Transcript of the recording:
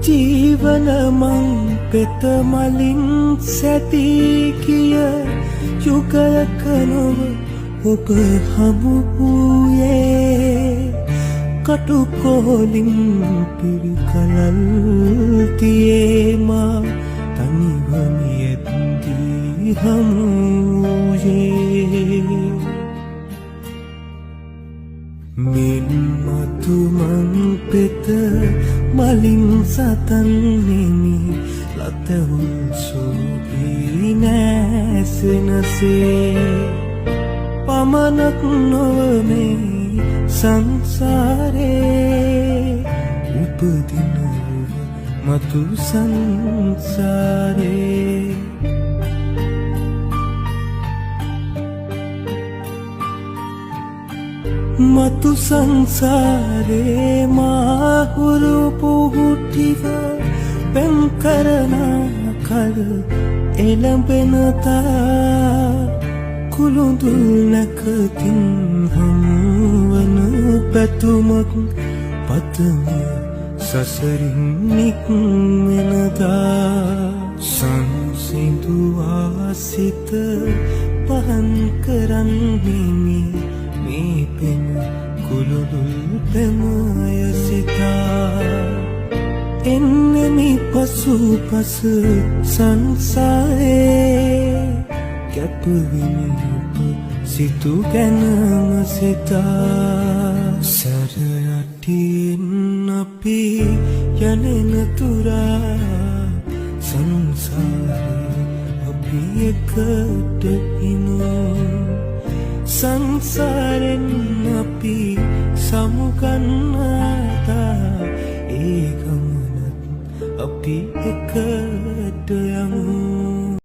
ජීවන මං පෙත මලින් සැදී කිය යුගයක නොව ඔබ හමු වූයේ කටුකොහලින් පිරිකලල් තියේ මා තනිවමියදී හමු වූයේ මින් මතු මං පෙත මලින් සතන් නෙමි ලතවුල් සෝපී නැසෙනසේ පමණක් නොව මේ සංසාරේ උපදින මතු සංසාරේ මතු සංසාරේ මාහුරු පුහුටිව පෙම් කරන කල එළඹෙනතා කුළුඳුල් නැකතින් හමුවන පැතුමක් පතම සසරින් නික්මෙනදා සංසිඳුවා සිත පහන් කරන්නෙමි මේ පෙම කුළුඳුල් පැමය සිතා එන්නෙමි පසු පස සංසාරේ කැපවිනි ඔබ සිතු ගැනම සිතා සැරයටින් අපි යනෙන තුරා සංසාරේ අපි එකට හිනෝ සංසාරෙන් අපි සමුගන්නාතා ඒ ගමනත් අපි එකට යමු